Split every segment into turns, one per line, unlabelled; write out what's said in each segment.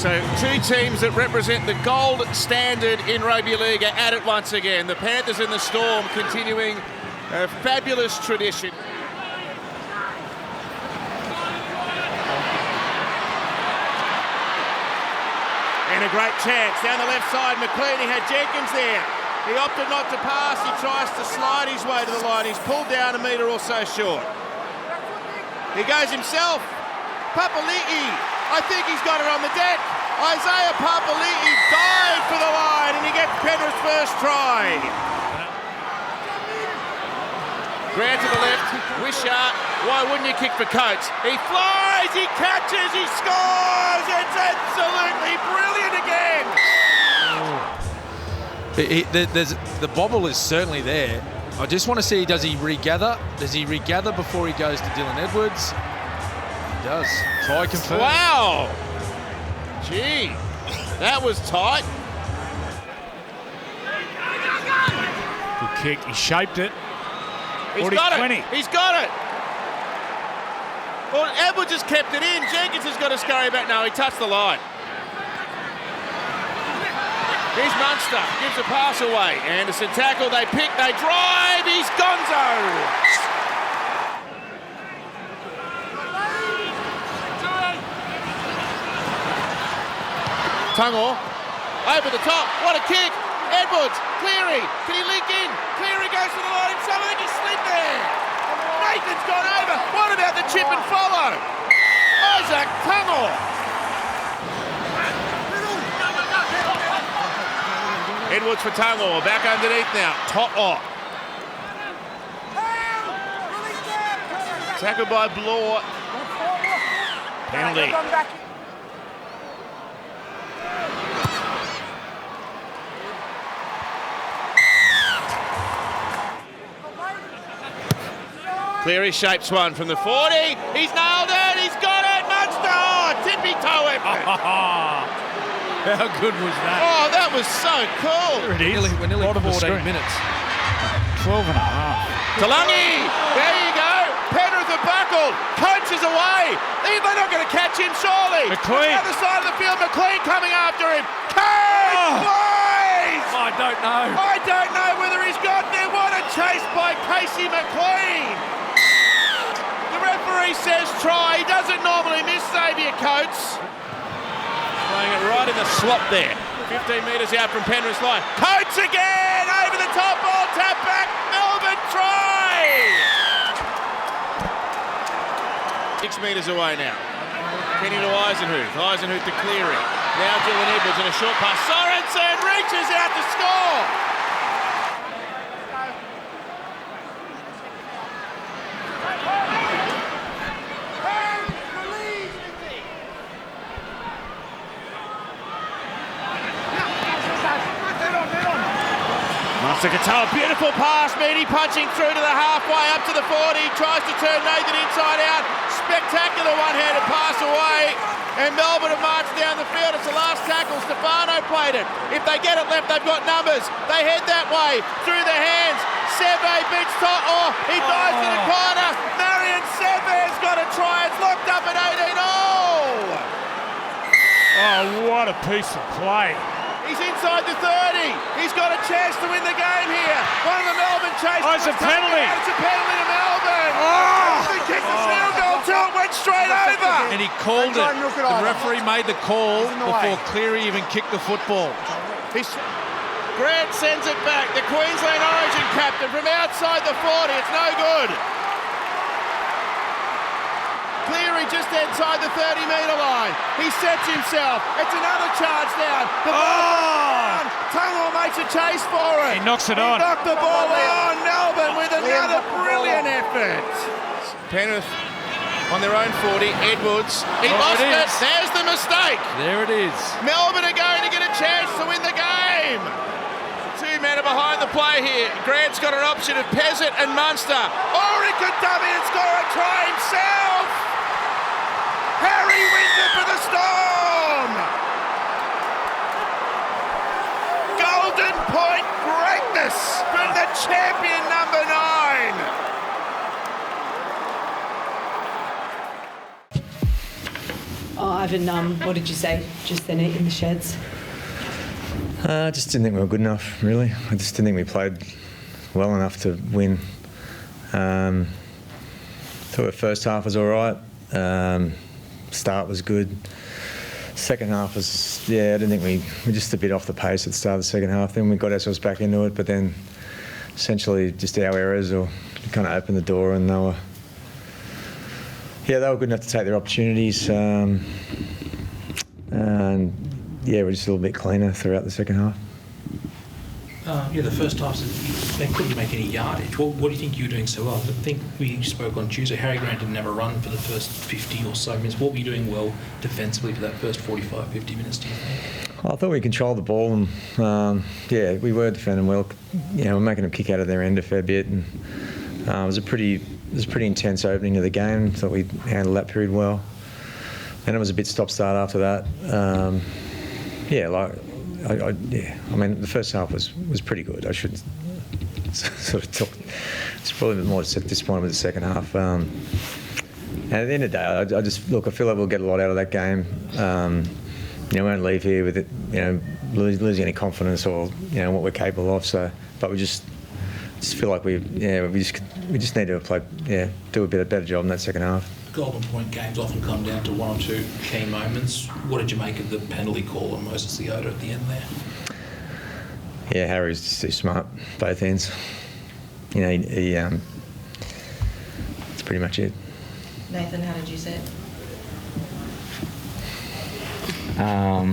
So two teams that represent the gold standard in rugby league are at it once again. The Panthers and the Storm continuing a fabulous tradition. And a great chance down the left side. McLean, he had Jenkins there. He opted not to pass. He tries to slide his way to the line. He's pulled down a metre or so short. He goes himself. Papali'i, I think he's got it on the deck. Isaiah Papali'i dived for the line and he gets Penrith's first try. Grant to the left, Wishart, why wouldn't you kick for Coates? He flies, he catches, he scores! It's absolutely brilliant again!
The bobble is certainly there. I just want to see, does he regather? Does he regather before he goes to Dylan Edwards? He does. Try confirm.
Wow! Gee, that was tight.
Good kick, he shaped it.
He's got it. He's got it. Well, Edwards has kept it in. Jenkins has got to scurry back. No, he touched the line. Here's Munster. Gives a pass away. Anderson tackle. They pick. They drive. He's gonzo. Tungor. Over the top. What a kick. Edwards, Cleary, can he link in? Cleary goes to the line himself, I think he's slid there. Nathan's gone over. What about the chip and follow? Isaac Tungor. Edwards for Tungor, back underneath now. Top off. Tackled by Bloor. Penalty. Cleary shapes one from the 40. He's nailed it. He's got it. Munster. Oh, tippy toe effort.
How good was that?
Oh, that was so cool.
There it is.
We're nearly 14 minutes.
12 and a half.
Talangi. There you go. Penrith are buckled. Coates is away. They're not going to catch him, surely.
McLean.
On the other side of the field, McLean coming after him. Coates, boys!
I don't know.
I don't know whether he's got there. What a chase by Casey McLean. The referee says try. He doesn't normally miss Xavier Coates. Playing it right in the slot there. 15 metres out from Penrith's line. Coates again! Over the top ball, tap back. Melbourne try! 6 metres away now. Kenny to Eisenhuth. Eisenhuth to Cleary. Now Dylan Edwards in a short pass. Sorensen reaches out to score! Katoa, beautiful pass, Meany punching through to the halfway, up to the 40, tries to turn Nathan inside out, spectacular one-handed pass away, and Melbourne have marched down the field. It's the last tackle. Stefano played it. If they get it left, they've got numbers. They head that way, through the hands. Seve beats Tot. Oh, he dives to the corner. Marion Seve's got a try. It's locked up at 18.
Oh, what a piece of play.
He's inside the 30. He's got a chance to win the game here. One of the Melbourne chase.
Oh, it's a penalty.
It's a penalty to Melbourne. Oh! He kicked the field goal too. It went straight over.
And he called it. The referee made the call before Cleary even kicked the football.
Grant sends it back. The Queensland Origin captain from outside the 40. It's no good. Cleary just inside the 30-metre line. He sets himself. It's another charge down. The ball down. Tungor makes a chase for it.
He knocks it on.
He knocked the ball on. Melbourne with another brilliant effort. Penrith on their own 40. Edwards. He lost it. There's the mistake.
There it is.
Melbourne are going to get a chance to win the game. Two men are behind the play here. Grant's got an option of Pezzett and Munster. Or he could dummy and score a try himself. Harry wins it for the Storm! Golden point greatness from the champion number 9!
Oh, Ivan, what did you say just then in the sheds?
I just didn't think we were good enough, really. I just didn't think we played well enough to win. Thought the first half was all right. Start was good. Second half was, I didn't think we were just a bit off the pace at the start of the second half. Then we got ourselves back into it, but then essentially just our errors or kind of opened the door, and they were good enough to take their opportunities. And we're just a little bit cleaner throughout the second half.
The first half, they couldn't make any yardage. What do you think you were doing so well? I think we spoke on Tuesday. Harry Grant didn't have a run for the first 50 or so minutes. What were you doing well defensively for that first 45, 50 minutes, do you think?
I thought we controlled the ball, and we were defending well. We're making them kick out of their end a fair bit, and it was a pretty intense opening of the game. Thought we handled that period well. Then it was a bit stop-start after that. I mean, the first half was pretty good. I should sort of talk. It's probably more disappointed with the second half. And at the end of the day, I feel like we'll get a lot out of that game. We won't leave here with it, losing any confidence or what we're capable of. So, but we just feel like we just need to do a better job in that second half.
Golden point games often come down to one or two key moments. What did you make of the penalty call on Moses Leota at the end there?
Yeah, Harry's just too smart, both ends. That's pretty much it.
Nathan, how did you see it?
Tell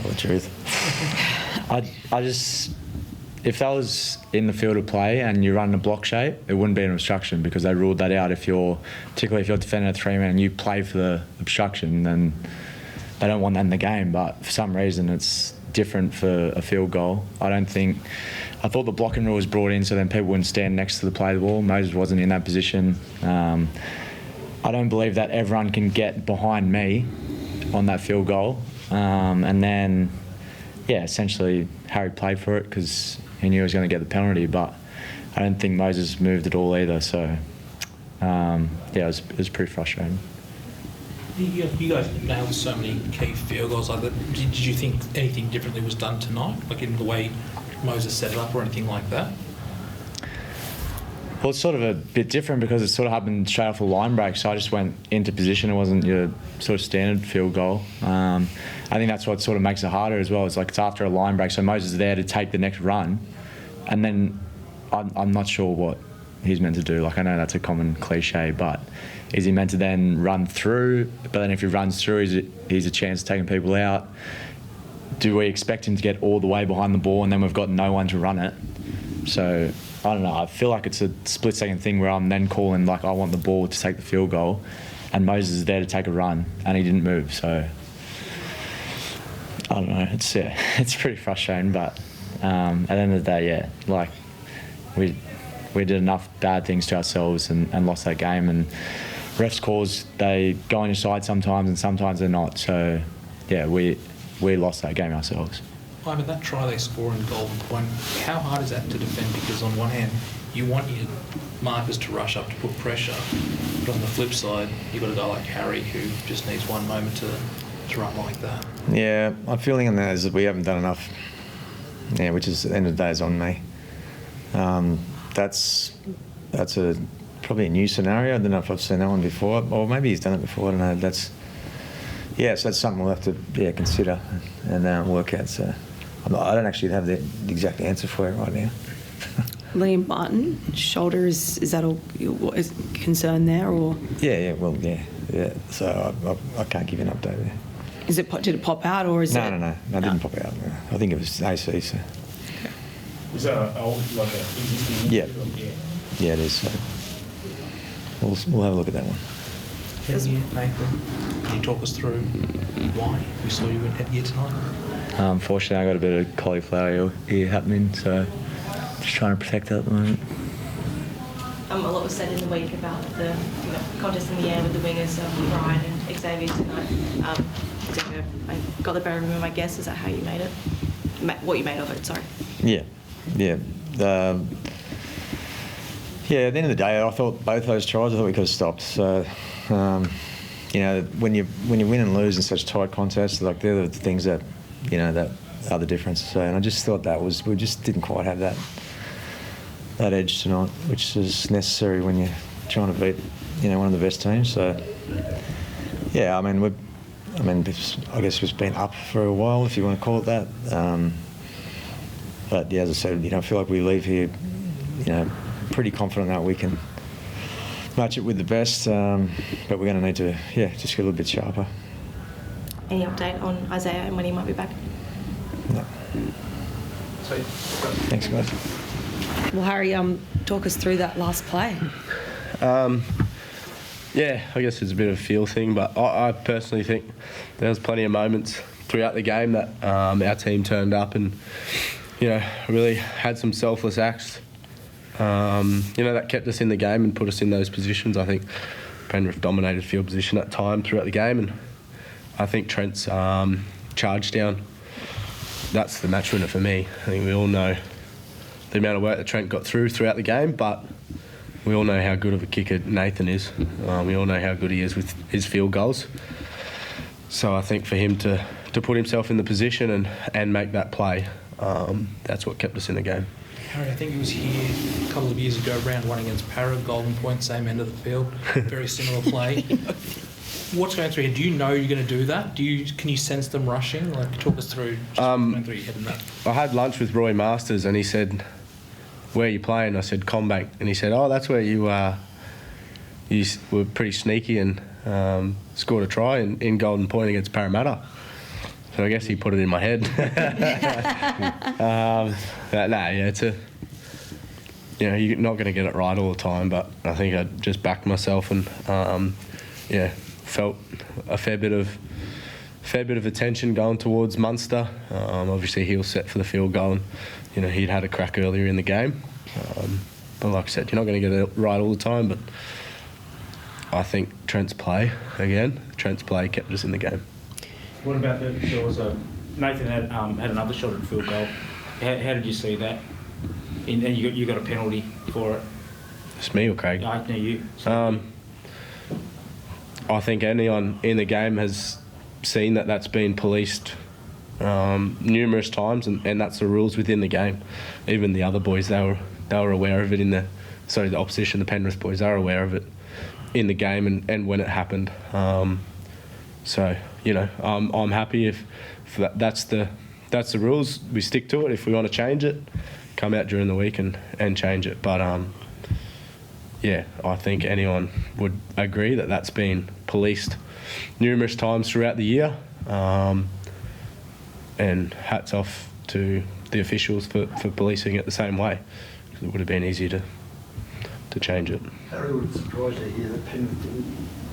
the truth.
If that was in the field of play and you run a block shape, it wouldn't be an obstruction, because they ruled that out. Particularly if you're defending a 3-man and you play for the obstruction, then they don't want that in the game. But for some reason, it's different for a field goal. I thought the blocking rule was brought in so then people wouldn't stand next to the play of the ball. Moses wasn't in that position. I don't believe that everyone can get behind me on that field goal. And then, essentially Harry played for it because he knew he was going to get the penalty, but I don't think Moses moved at all either. So, it was pretty frustrating.
You guys nailed so many key field goals like that. Did you think anything differently was done tonight, like in the way Moses set it up or anything like that?
Well, it's sort of a bit different because it sort of happened straight off a line break, so I just went into position. It wasn't your sort of standard field goal. I think that's what sort of makes it harder as well. It's like it's after a line break, so Moses is there to take the next run, and then I'm not sure what he's meant to do. Like, I know that's a common cliche, but is he meant to then run through? But then if he runs through, he's a chance of taking people out. Do we expect him to get all the way behind the ball and then we've got no one to run it? So I don't know. I feel like it's a split-second thing where I'm then calling, like, I want the ball to take the field goal, and Moses is there to take a run, and he didn't move. So I don't know. It's pretty frustrating, but at the end of the day, we did enough bad things to ourselves and lost that game. And refs' calls, they go on your side sometimes, and sometimes they're not. So we lost that game ourselves.
Ivan, that try they score in Golden Point, how hard is that to defend? Because on one hand, you want your markers to rush up to put pressure, but on the flip side, you've got a guy like Harry who just needs one moment to run like that.
Yeah, my feeling on that is that we haven't done enough. Yeah, which is, at the end of the day, is on me. That's probably a new scenario. I don't know if I've seen that one before, or maybe he's done it before. I don't know. So that's something we'll have to consider and work out. So I don't actually have the exact answer for it right now.
Liam Martin, shoulder, is that all is concern there, or?
Yeah. So I can't give you an update there.
Did it pop out, or is it?
No, it didn't pop out. No. I think it was AC. So.
Is that like a existing?
Yeah, it is. So we'll have a look at that one.
Can you talk us through why we saw you in headgear tonight?
Unfortunately, I got a bit of cauliflower ear happening, so just trying to protect that at the moment.
A lot was said in the week about the contest in the air with the wingers, Ryan and Xavier tonight. Xavier, I got the better of him, I guess. Is that how you made it? What you made of it, sorry.
Yeah. At the end of the day, I thought both those tries, I thought we could have stopped. So, when you win and lose in such tight contests, like they're the things that that are the difference. So, and I just thought we just didn't quite have that edge tonight, which is necessary when you're trying to beat one of the best teams. So yeah, I guess we've been up for a while, if you want to call it that. But yeah, as I said, I feel like we leave here, pretty confident that we can match it with the best. But we're going to need to, just get a little bit sharper.
Any update on Isaiah and when he might be back?
No. Thanks, guys.
Well, Harry, talk us through that last play.
Yeah, I guess it's a bit of a feel thing, but I personally think there was plenty of moments throughout the game that our team turned up and, really had some selfless acts. That kept us in the game and put us in those positions. I think Penrith dominated field position at time throughout the game, and I think Trent's charge down, that's the match winner for me. I think we all know the amount of work that Trent got throughout the game, but we all know how good of a kicker Nathan is. We all know how good he is with his field goals. So I think for him to put himself in the position and make that play, that's what kept us in the game.
Harry, I think he was here a couple of years ago, round one against Para, Golden Point, same end of the field, very similar play. What's going through here? Do you know you're going to do that? Can you sense them rushing? Like, talk us through what's going through your head in that.
I had lunch with Roy Masters and he said, "Where are you playing?" I said, "Combank." And he said, "Oh, that's where you were pretty sneaky and scored a try in Golden Point against Parramatta." So I guess he put it in my head. It's you're not going to get it right all the time, but I think I just backed myself and felt a fair bit of attention going towards Munster. Obviously he was set for the field goal and he'd had a crack earlier in the game. But like I said, you're not going to get it right all the time, but I think Trent's play kept us in the game.
What about there was Nathan had another shot at field goal. How did you see that? And you got a penalty for it.
It's me or Craig?
No, you.
I think anyone in the game has seen that that's been policed numerous times, and that's the rules within the game. Even the other boys, they were aware of it the opposition, the Penrith boys, they were aware of it in the game and when it happened. I'm happy if that's the rules. We stick to it. If we want to change it, come out during the week and change it. But I think anyone would agree that that's been policed numerous times throughout the year. And hats off to the officials for policing it the same way, because it would have been easier to change it.
Harry would surprise to hear that Penrith didn't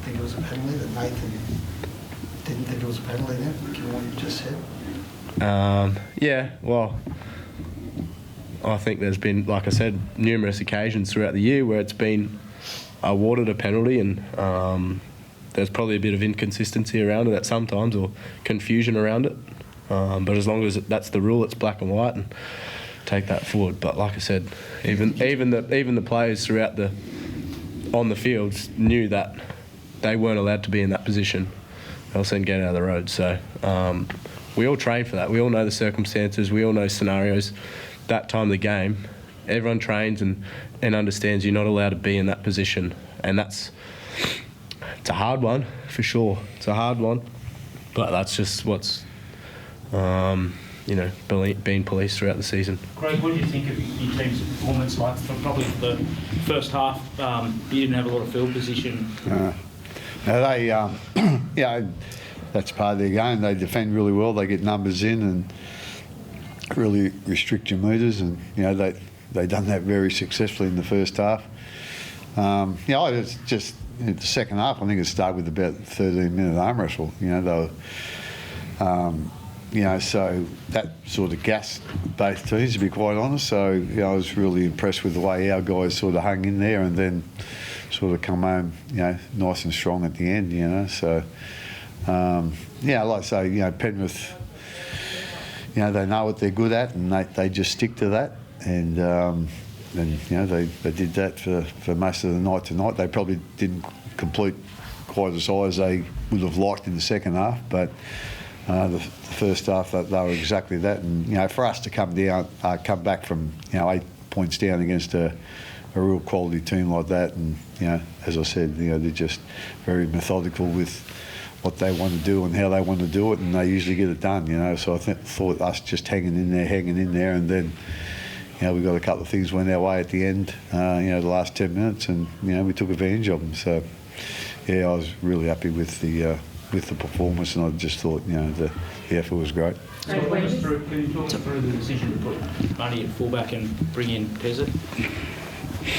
think it was a penalty, that Nathan didn't think it was a penalty then, given what you just said.
I think there's been, like I said, numerous occasions throughout the year where it's been awarded a penalty, and there's probably a bit of inconsistency around it at sometimes, or confusion around it. But as long as that's the rule, it's black and white, and take that forward. But like I said, even the players throughout on the fields knew that they weren't allowed to be in that position, else they'd get out of the road. So we all train for that. We all know the circumstances. We all know scenarios. That time of the game, everyone trains and understands you're not allowed to be in that position, and it's a hard one for sure. It's a hard one, but that's just what's being policed throughout the season.
Craig, what do you think of your team's performance? Like, probably for the first half, you didn't have a lot of field position.
That's part of their game. They defend really well. They get numbers in and really restrict your metres, and they done that very successfully in the first half. It's just the second half. I think it started with about 13-minute arm wrestle. So that sort of gassed both teams, to be quite honest. So I was really impressed with the way our guys sort of hung in there and then sort of come home, nice and strong at the end. So like I say, Penrith. They know what they're good at, and they just stick to that. And they did that for most of the night tonight. They probably didn't complete quite as high as they would have liked in the second half, but the first half they were exactly that. And for us to come back from 8 points down against a real quality team like that, and as I said, they're just very methodical with what they want to do and how they want to do it, and they usually get it done. So I thought us just hanging in there, and then we got a couple of things went our way at the end. The last 10 minutes, and we took advantage of them. So I was really happy with the performance, and I just thought the effort was great.
So can you talk through the decision to put Money at fullback and bring in Pezzett?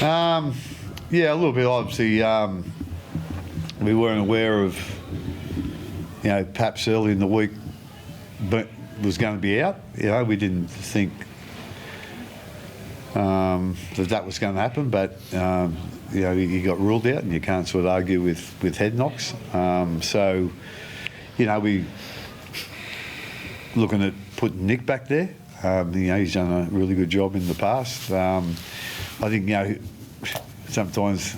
A little bit. Obviously, we weren't aware of, perhaps early in the week, but was going to be out. We didn't think that was going to happen, but he got ruled out, and you can't sort of argue with head knocks. So, we looking at putting Nick back there. He's done a really good job in the past. I think sometimes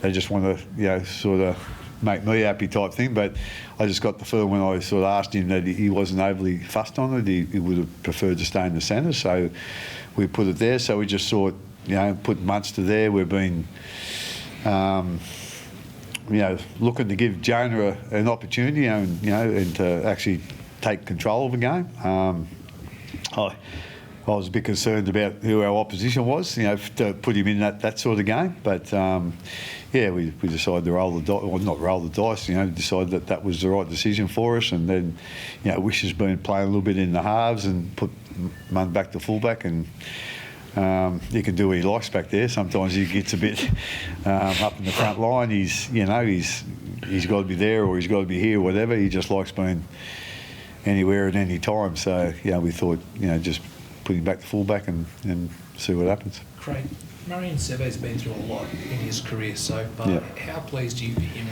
they just want to sort of make me happy type thing, but I just got the feeling when I sort of asked him that he wasn't overly fussed on it. He would have preferred to stay in the centre, so we put it there. So we just thought, put Munster there. We've been looking to give Jonah an opportunity, and to actually take control of the game. I was a bit concerned about who our opposition was, to put him in that sort of game. But we decided to roll the dice, well, not roll the dice, decide that was the right decision for us. And then, Wish has been playing a little bit in the halves and put Munn back to fullback, and he can do what he likes back there. Sometimes he gets a bit up in the front line. He's got to be there, or he's got to be here, whatever. He just likes being anywhere at any time. So we thought, just put him back to fullback and see what happens.
Craig, Marion Seve's been through a lot in his career so far.
Yeah.
How pleased are you for him?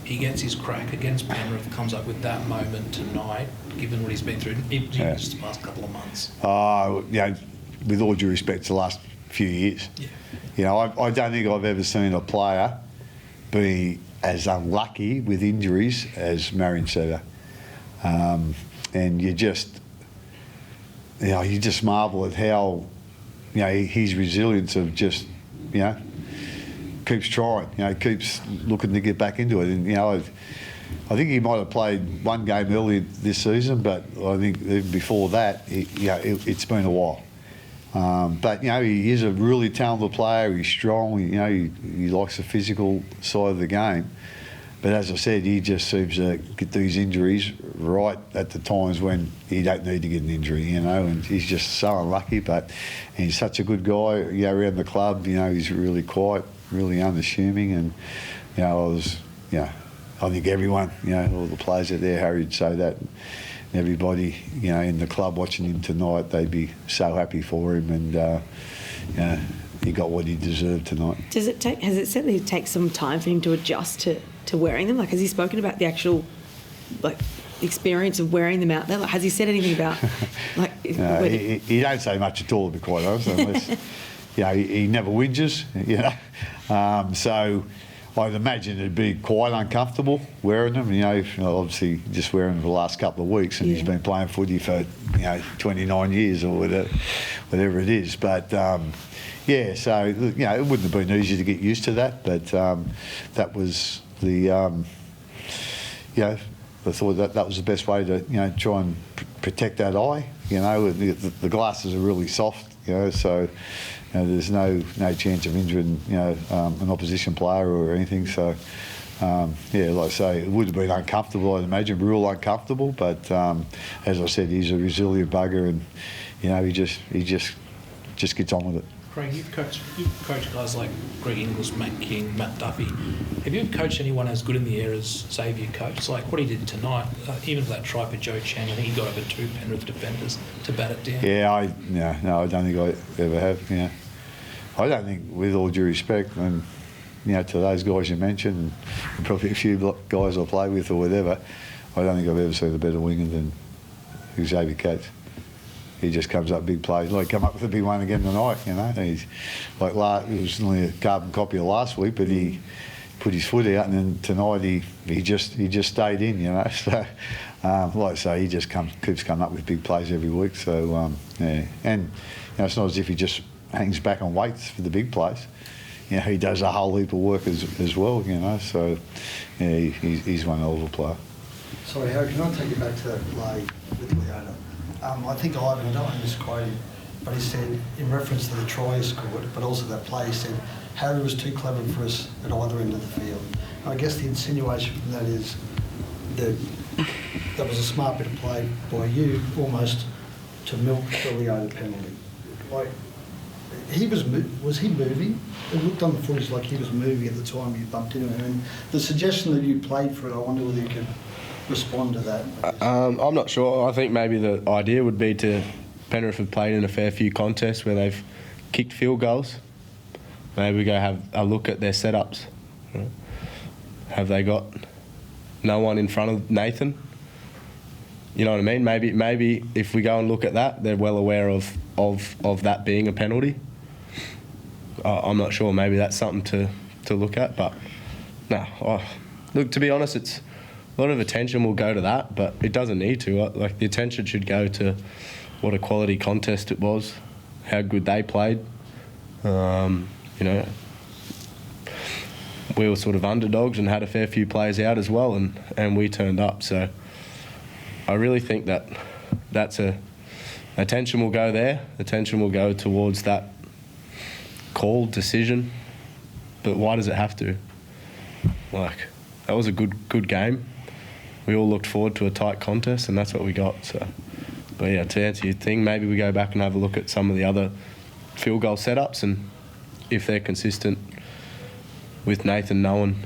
He gets his crack against Penrith, comes up with that moment tonight, given what he's been through in just the past couple of months.
With all due respect to the last few years, I don't think I've ever seen a player be as unlucky with injuries as Marion Sever. And you just marvel at how, his resilience of just, keeps trying, keeps looking to get back into it. And, I think he might have played one game earlier this season, but I think even before that, it's been a while. But, he is a really talented player. He's strong. He likes the physical side of the game. But as I said, he just seems to get these injuries right at the times when he don't need to get an injury, and he's just so unlucky. But he's such a good guy, around the club. He's really quiet, really unassuming, and I think everyone, all the players out there, Harry would say that. Everybody, in the club watching him tonight, they'd be so happy for him, and he got what he deserved tonight.
Has it certainly take some time for him to adjust to wearing them? Like, has he spoken about the actual experience of wearing them out there? Like, has he said anything about
he don't say much at all, to be quite honest, unless he never whinges, so I'd imagine it'd be quite uncomfortable wearing them. Obviously just wearing them for the last couple of weeks, and he's been playing footy for 29 years or whatever it is. But so it wouldn't have been easy to get used to that. But that was the I thought that was the best way to try and protect that eye. The glasses are really soft. So. There's no chance of injuring an opposition player or anything. So like I say, it would have been uncomfortable, I'd imagine, real uncomfortable. But as I said, he's a resilient bugger, and he just gets on with it.
Craig, you've coached guys like Greg Inglis, Matt King, Matt Duffy. Have you coached anyone as good in the air as Xavier coached? Like what he did tonight, even for that try for Joe Chang, I think he got over 2 Penrith defenders to bat it down.
No, I don't think I ever have. I don't think, with all due respect, and to those guys you mentioned, and probably a few guys I play with or whatever, I don't think I've ever seen a better winger than Xavier Coates. He just comes up big plays. Like, come up with a big one again tonight, He's like, it was only a carbon copy of last week, but he put his foot out, and then tonight he just stayed in, you know. So, like I say, he just keeps coming up with big plays every week. So, yeah, and you know, it's not as if he just hangs back on weights for the big plays. You know, he does a whole heap of work as well, you know. So, yeah, he's one hell of a player.
Sorry, Harry, can I take you back to that play with Leota? I think Ivan, I don't want to misquote him, but he said, in reference to the try he scored, but also that play, he said, Harry was too clever for us at either end of the field. And I guess the insinuation from that is that that was a smart bit of play by you, almost to milk the Leota penalty. Like, was he moving? It looked on the footage like he was moving at the time you bumped into him. And the suggestion that you played for it, I wonder whether you could respond to that.
I'm not sure. I think maybe the idea would be Penrith have played in a fair few contests where they've kicked field goals. Maybe we go have a look at their setups. Right? Have they got no one in front of Nathan? You know what I mean? Maybe if we go and look at that, they're well aware of that being a penalty. I'm not sure. Maybe that's something to look at. But no, look, to be honest, it's a lot of attention will go to that, but it doesn't need to. Like, the attention should go to what a quality contest it was, how good they played. You know, we were sort of underdogs and had a fair few players out as well, and we turned up. So I really think that's attention will go there. Attention will go towards that called decision. But why does it have to? Like, that was a good game. We all looked forward to a tight contest, and that's what we got. So, but yeah, to answer your thing, maybe we go back and have a look at some of the other field goal setups, and if they're consistent with Nathan knowing,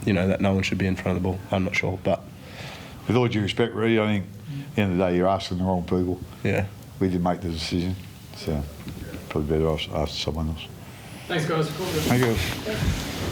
you know, that no one should be in front of the ball. I'm not sure, but
with all due respect, Reedy, I think at the end of the day you're asking the wrong people.
Yeah,
we didn't make the decision, so probably better ask someone else.
Thanks, guys.
Thank you.